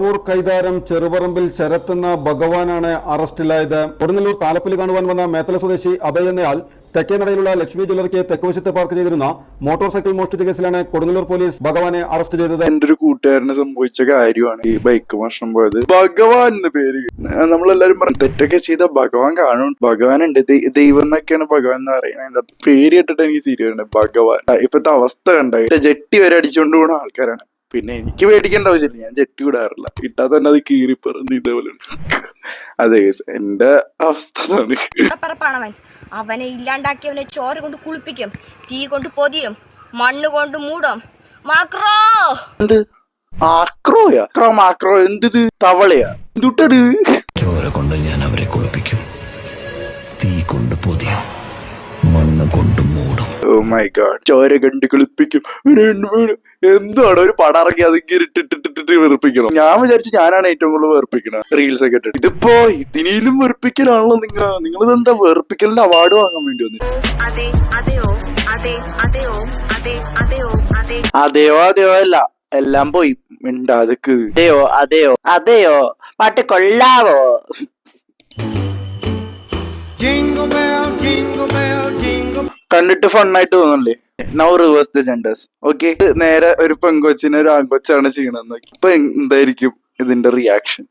കൊടുങ്ങല്ലൂർ കൈതാരം ചെറുപറമ്പിൽ ശരത്തെന്ന ഭഗവാനാണ് അറസ്റ്റിലായത്. കൊടുങ്ങല്ലൂർ താലപ്പൊലി കാണുവാൻ വന്ന മേത്തല സ്വദേശി അഭയ് എന്നയാൾ തെക്കേനടയിലുള്ള ലക്ഷ്മി ജ്വല്ലറിക്ക് തെക്കുവശത്ത് പാർക്ക് ചെയ്തിരുന്ന മോട്ടോർ സൈക്കിൾ മോഷ്ടിച്ച കേസിലാണ് കൊടുങ്ങല്ലൂർ പോലീസ് ഭഗവാനെ അറസ്റ്റ് ചെയ്തത്. എന്റെ ഒരു കൂട്ടുകാരന് സംഭവിച്ച കാര്യമാണ് ഈ ബൈക്ക് മോഷണം പോയത്. ഭഗവാൻ എന്ന പേര് നമ്മളെല്ലാരും പറഞ്ഞു തെറ്റൊക്കെ ചെയ്ത ഭഗവാൻ കാണും, ഭഗവാൻ ഉണ്ട്, ദൈവം എന്നൊക്കെയാണ് ഭഗവാൻ എന്ന് പറയുന്നത്. പേര് കേട്ടിട്ട് എനിക്ക് ശരിയാണ് ഭഗവാൻ. ഇപ്പത്തെ അവസ്ഥ കണ്ട ജെട്ടി വരെ അടിച്ചുകൊണ്ട് പോകുന്ന ആൾക്കാരാണ്. പിന്നെ എനിക്ക് പേടിക്കേണ്ട ആവശ്യമില്ല, ഞാൻ ജെട്ടി വിടാറില്ല. ഇട്ടാ തന്നെ അത് കീറി പറഞ്ഞു ഇതേപോലെ. അതെ, എന്റെ അവസ്ഥ അവനെ ഇല്ലാണ്ടാക്കിയവനെ ചോര കൊണ്ട് കുളിപ്പിക്കും, തീ കൊണ്ട് പൊതിയും, മണ്ണ് കൊണ്ട് മൂടും. മാക്രോ മാക്രോ എന്ത് തവളയാ എന്തുട്ടത്? ചോര കൊണ്ട് ഞാൻ അവരെ കുളിപ്പിക്കും, തീ കൊണ്ട് പൊതിയും, മണ്ണ് കൊണ്ട് മൂടും. ഓ മൈ ഗോഡ്, ചോര കണ്ട് കുളിപ്പിക്കും. എന്താണ് ഒരു പടം ഇറങ്ങി അത് ഇട്ടിട്ടിട്ടിട്ട് വെറുപ്പിക്കണം. ഞാൻ വിചാരിച്ചു ഞാനാണ് ഏറ്റവും കൂടുതൽ വെറുപ്പിക്കണം റീൽസ് ഒക്കെ ഇട്ടിട്ട്. ഇതിപ്പോ ഇതിനും വെറുപ്പിക്കലാണല്ലോ. നിങ്ങളിതെന്താ വെറുപ്പിക്കലിന്റെ അവാർഡ് വാങ്ങാൻ വേണ്ടി വന്നു? അതെയോ അല്ല, എല്ലാം പോയി മിണ്ടാതിക്ക്. അതെയോ പാട്ട് കൊള്ളാവോ? കണ്ടിട്ട് ഫണ്ണായിട്ട് തോന്നല്ലേ? Now reverse the genders. Okay, നേരെ ഒരു പെങ്കൊച്ചിനെ ഒരു ആൺകൊച്ചാണ് ചെയ്യണമെന്ന് നോക്കി. ഇപ്പൊ എന്തായിരിക്കും ഇതിന്റെ റിയാക്ഷൻ?